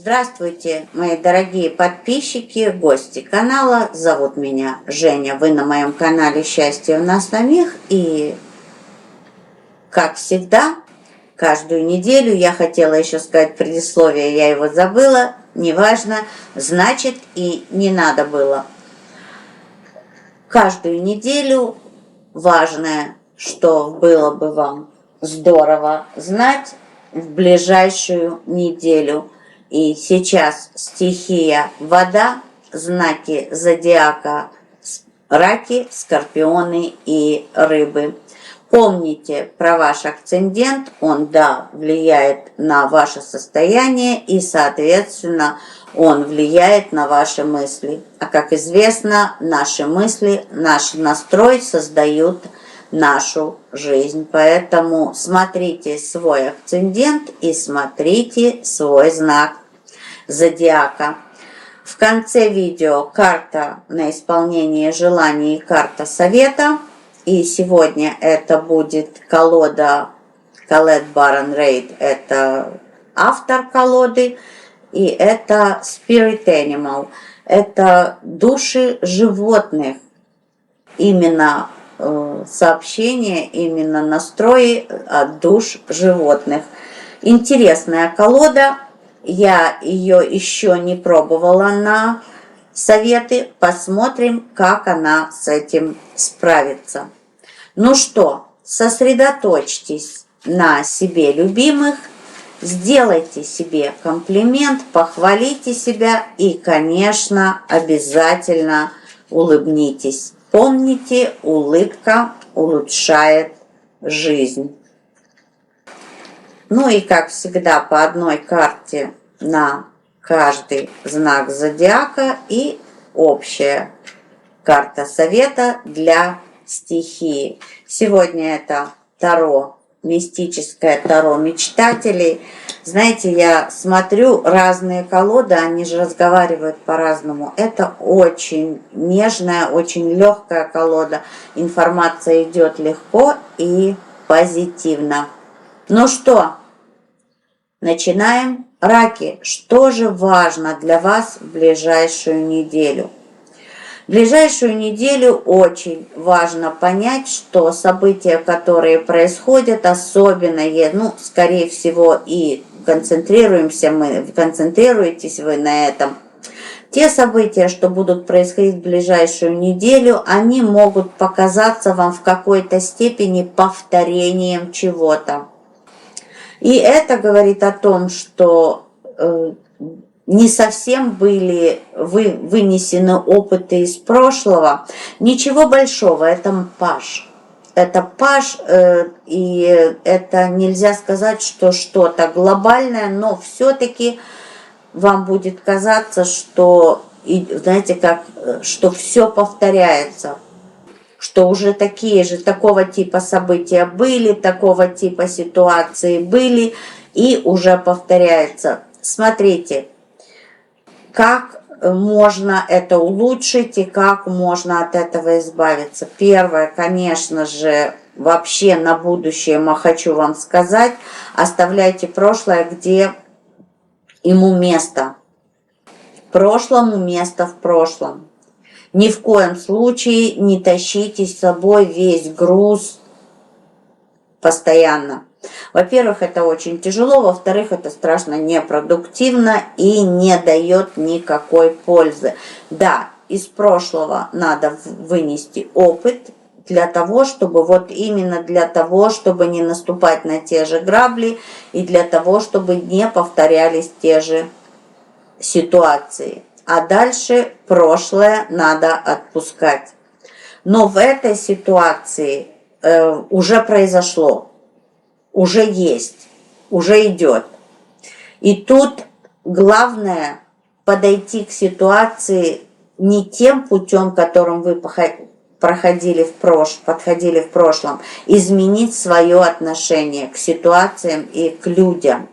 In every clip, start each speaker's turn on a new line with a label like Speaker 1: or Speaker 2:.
Speaker 1: Здравствуйте, мои дорогие подписчики, гости канала. Зовут меня Женя. Вы на моем канале «Счастье у нас самих». И, как всегда, каждую неделю, я хотела еще сказать предисловие, я его забыла, неважно, значит и не надо было. Каждую неделю важное, что было бы вам здорово знать в ближайшую неделю. И сейчас стихия вода, знаки зодиака раки, скорпионы и рыбы. Помните про ваш акцендент, он, да, влияет на ваше состояние и, соответственно, он влияет на ваши мысли. А как известно, наши мысли, наш настрой создают нашу жизнь. Поэтому смотрите свой акцендент и смотрите свой знак зодиака. В конце видео карта на исполнение желаний и карта совета. И сегодня это будет колода Колет Барон Рейд, это автор колоды, и это Spirit Animal, это души животных. Именно сообщение, именно настрои от душ животных. Интересная колода. Я ее еще не пробовала на советы. Посмотрим, как она с этим справится. Ну что, сосредоточьтесь на себе любимых, сделайте себе комплимент, похвалите себя и, конечно, обязательно улыбнитесь. Помните, улыбка улучшает жизнь. Ну и, как всегда, по одной карте на каждый знак зодиака и общая карта совета для стихии. Сегодня это Таро, мистическое Таро мечтателей. Знаете, я смотрю разные колоды, они же разговаривают по-разному. Это очень нежная, очень легкая колода. Информация идет легко и позитивно. Ну что, начинаем. Раки, что же важно для вас в ближайшую неделю? В ближайшую неделю очень важно понять, что события, которые происходят, особенно, ну, скорее всего, и концентрируетесь вы на этом. Те события, что будут происходить в ближайшую неделю, они могут показаться вам в какой-то степени повторением чего-то. И это говорит о том, что не совсем были вынесены опыты из прошлого. Ничего большого, это паж. Это паж, и это нельзя сказать, что что-то глобальное, но все-таки вам будет казаться, что, знаете, что все повторяется. Что уже такого типа события были, такого типа ситуации были, и уже повторяется. Смотрите, как можно это улучшить и как можно от этого избавиться. Первое, конечно же, вообще на будущее хочу вам сказать, оставляйте прошлое, где ему место. Прошлому место в прошлом. Ни в коем случае не тащите с собой весь груз постоянно. Во-первых, это очень тяжело, во-вторых, это страшно непродуктивно и не дает никакой пользы. Да, из прошлого надо вынести опыт для того, чтобы именно для того, чтобы не наступать на те же грабли и для того, чтобы не повторялись те же ситуации. А дальше прошлое надо отпускать. Но в этой ситуации уже произошло, уже есть, уже идет. И тут главное подойти к ситуации не тем путем, которым вы подходили в прошлом, изменить свое отношение к ситуациям и к людям.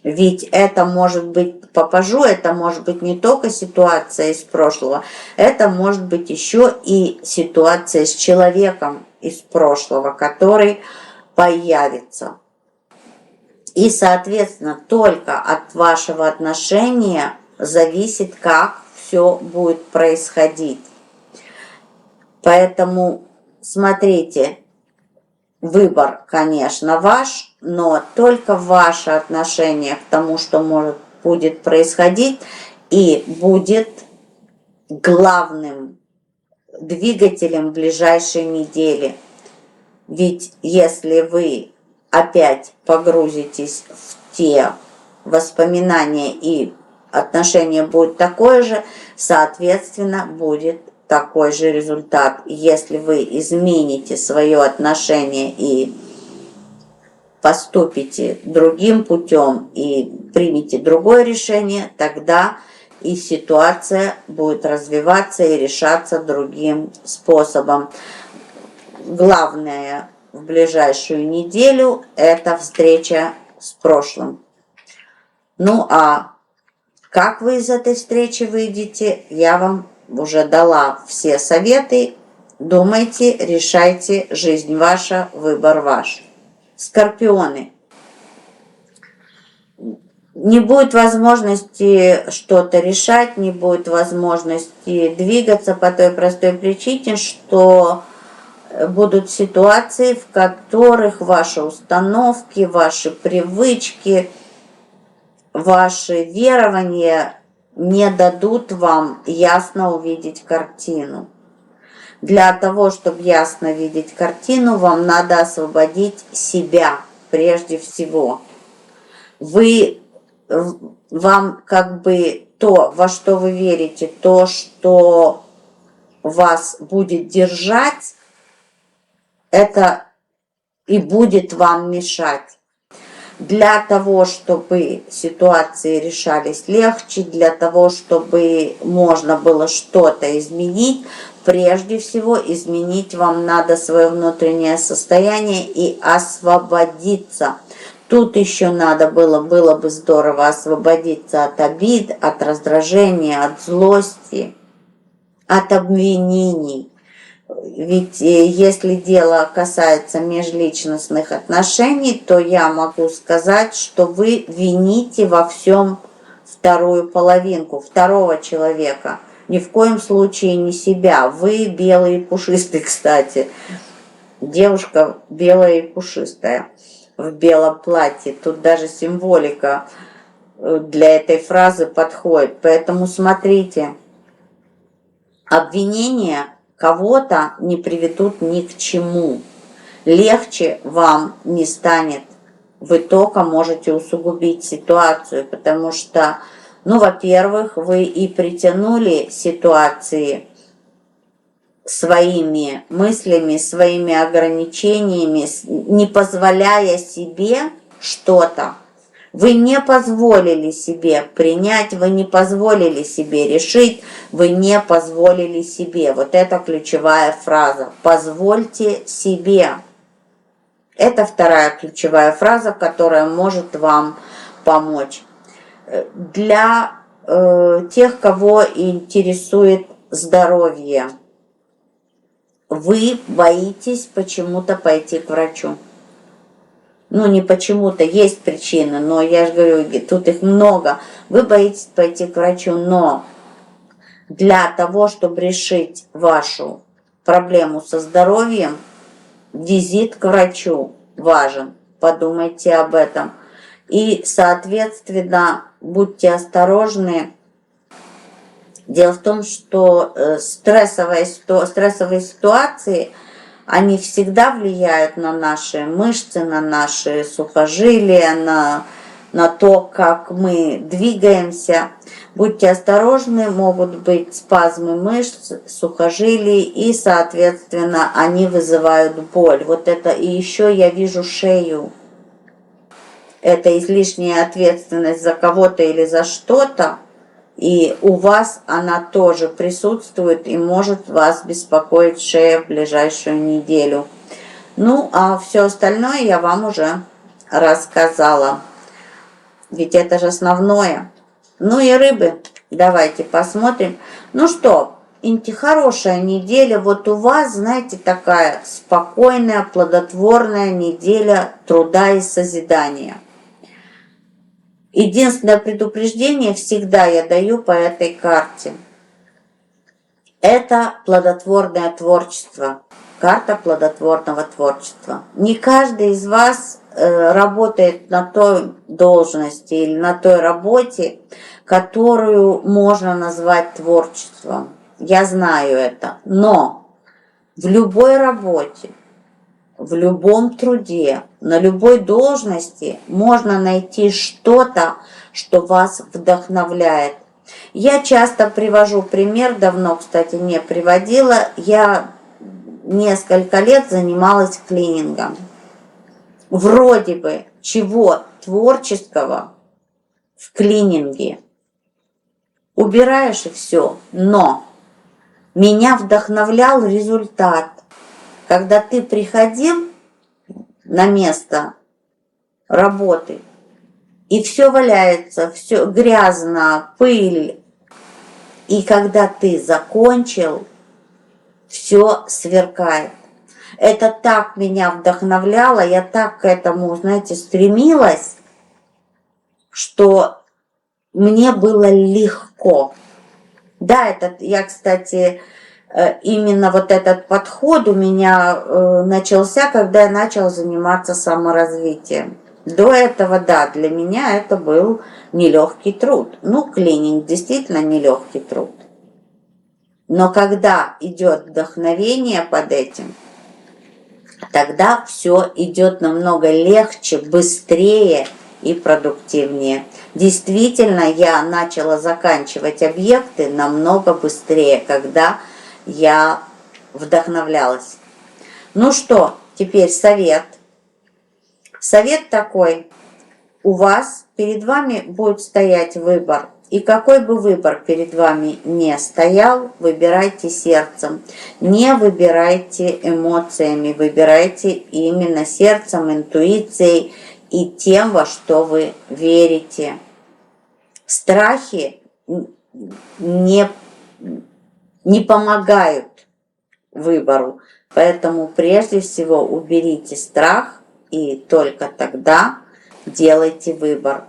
Speaker 1: Ведь это может быть по пажу, это может быть не только ситуация из прошлого, это может быть еще и ситуация с человеком из прошлого, который появится. И, соответственно, только от вашего отношения зависит, как все будет происходить. Поэтому смотрите, выбор, конечно, ваш, но только ваше отношение к тому, что будет происходить, и будет главным двигателем ближайшей недели. Ведь если вы опять погрузитесь в те воспоминания и отношение будет такое же, соответственно, будет такой же результат. Если вы измените свое отношение и поступите другим путем и примете другое решение, тогда и ситуация будет развиваться и решаться другим способом. Главное в ближайшую неделю – это встреча с прошлым. Ну а как вы из этой встречи выйдете, я вам уже дала все советы. Думайте, решайте, жизнь ваша, выбор ваш. Скорпионы. Не будет возможности что-то решать, не будет возможности двигаться по той простой причине, что будут ситуации, в которых ваши установки, ваши привычки, ваши верования не дадут вам ясно увидеть картину. Для того, чтобы ясно видеть картину, вам надо освободить себя прежде всего. Вам как бы то, во что вы верите, то, что вас будет держать, это и будет вам мешать. Для того, чтобы ситуации решались легче, для того, чтобы можно было что-то изменить, прежде всего изменить вам надо свое внутреннее состояние и освободиться. Тут еще надо было бы здорово освободиться от обид, от раздражения, от злости, от обвинений. Ведь если дело касается межличностных отношений, то я могу сказать, что вы вините во всем вторую половинку, второго человека. Ни в коем случае не себя. Вы белый и пушистый, кстати. Девушка белая и пушистая в белом платье. Тут даже символика для этой фразы подходит. Поэтому смотрите, обвинения кого-то не приведут ни к чему. Легче вам не станет. Вы только можете усугубить ситуацию, потому что, ну, во-первых, вы и притянули ситуации своими мыслями, своими ограничениями, не позволяя себе что-то. Вы не позволили себе принять, вы не позволили себе решить, вы не позволили себе. Вот это ключевая фраза. Позвольте себе. Это вторая ключевая фраза, которая может вам помочь. Для тех, кого интересует здоровье, вы боитесь почему-то пойти к врачу. Ну, не почему-то, есть причины, но я же говорю, тут их много. Вы боитесь пойти к врачу, но для того, чтобы решить вашу проблему со здоровьем, визит к врачу важен. Подумайте об этом. И, соответственно, будьте осторожны. Дело в том, что стрессовые ситуации, они всегда влияют на наши мышцы, на наши сухожилия, на то, как мы двигаемся. Будьте осторожны, могут быть спазмы мышц, сухожилий, и, соответственно, они вызывают боль. Вот это, и еще я вижу шею. Это излишняя ответственность за кого-то или за что-то, и у вас она тоже присутствует и может вас беспокоить шея в ближайшую неделю. Ну, а все остальное я вам уже рассказала. Ведь это же основное. Ну и рыбы, давайте посмотрим. Ну что, хорошая неделя. Вот у вас, знаете, такая спокойная, плодотворная неделя труда и созидания. Единственное предупреждение всегда я даю по этой карте. Это плодотворное творчество. Карта плодотворного творчества. Не каждый из вас работает на той должности или на той работе, которую можно назвать творчеством. Я знаю это. Но в любой работе, в любом труде, на любой должности можно найти что-то, что вас вдохновляет. Я часто привожу пример, давно, кстати, не приводила. Я несколько лет занималась клинингом. Вроде бы чего творческого в клининге. Убираешь и все. Но меня вдохновлял результат. Когда ты приходил на место работы, и все валяется, все грязно, пыль. И когда ты закончил, все сверкает. Это так меня вдохновляло, я так к этому, знаете, стремилась, что мне было легко. Да, я, кстати, именно вот этот подход у меня начался, когда я начала заниматься саморазвитием. До этого, да, для меня это был нелегкий труд. Ну, клининг действительно нелегкий труд. Но когда идет вдохновение под этим, тогда все идет намного легче, быстрее и продуктивнее. Действительно, я начала заканчивать объекты намного быстрее, когда я вдохновлялась. Ну что, теперь совет. Совет такой. У вас, перед вами будет стоять выбор. И какой бы выбор перед вами не стоял, выбирайте сердцем. Не выбирайте эмоциями, выбирайте именно сердцем, интуицией и тем, во что вы верите. Страхи не помогают выбору. Поэтому прежде всего уберите страх и только тогда делайте выбор.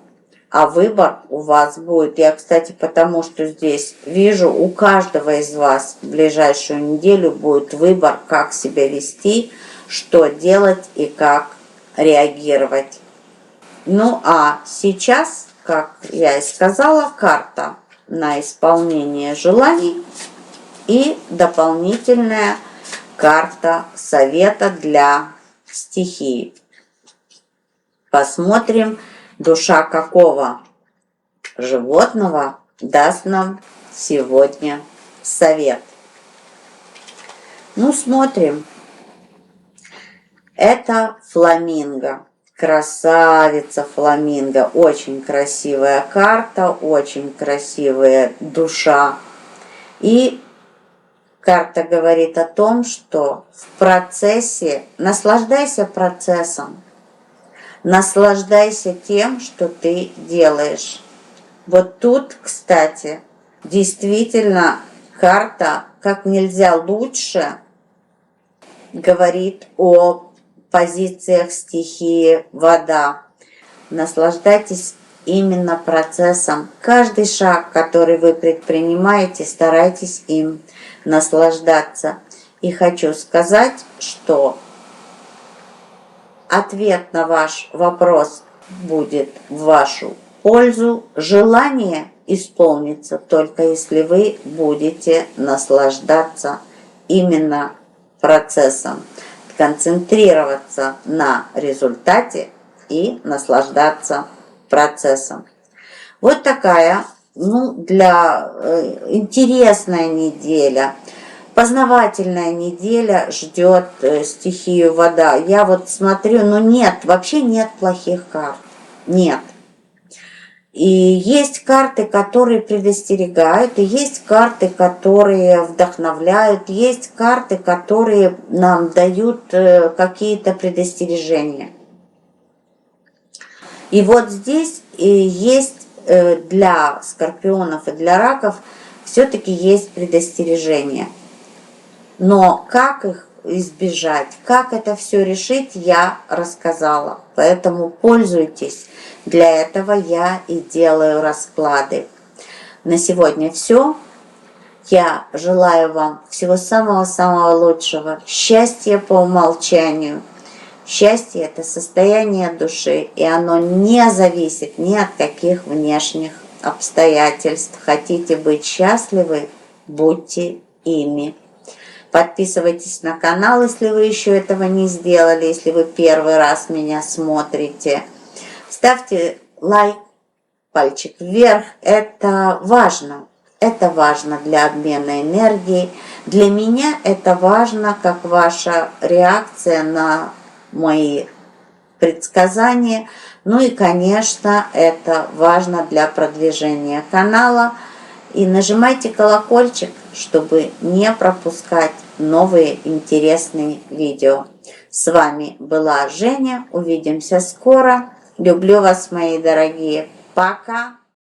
Speaker 1: А выбор у вас будет. Я, кстати, потому что здесь вижу, у каждого из вас в ближайшую неделю будет выбор, как себя вести, что делать и как реагировать. Ну а сейчас, как я и сказала, карта на исполнение желаний и дополнительная карта совета для стихии. Посмотрим, душа какого животного даст нам сегодня совет. Ну, смотрим. Это фламинго. Красавица фламинго. Очень красивая карта, очень красивая душа. И карта говорит о том, что в процессе наслаждайся процессом. Наслаждайся тем, что ты делаешь. Вот тут, кстати, действительно карта как нельзя лучше говорит о позициях стихии вода. Наслаждайтесь именно процессом. Каждый шаг, который вы предпринимаете, старайтесь им наслаждаться. И хочу сказать, что ответ на ваш вопрос будет в вашу пользу. Желание исполнится только если вы будете наслаждаться именно процессом, концентрироваться на результате и наслаждаться процессом. Вот такая, интересная неделя. Познавательная неделя ждет стихию вода. Я вот смотрю, вообще нет плохих карт. Нет. И есть карты, которые предостерегают, и есть карты, которые вдохновляют, есть карты, которые нам дают какие-то предостережения. И вот здесь есть для скорпионов и для раков все-таки есть предостережения. Но как их избежать. Как это все решить, я рассказала. Поэтому пользуйтесь. Для этого я и делаю расклады. На сегодня все. Я желаю вам всего самого-самого лучшего. Счастья по умолчанию. Счастье – это состояние души, и оно не зависит ни от каких внешних обстоятельств. Хотите быть счастливы – будьте ими. Подписывайтесь на канал, если вы еще этого не сделали, если вы первый раз меня смотрите. Ставьте лайк, пальчик вверх. Это важно. Это важно для обмена энергией. Для меня это важно, как ваша реакция на мои предсказания. Ну и, конечно, это важно для продвижения канала. И нажимайте колокольчик, чтобы не пропускать новые интересные видео. С вами была Женя. Увидимся скоро. Люблю вас, мои дорогие. Пока!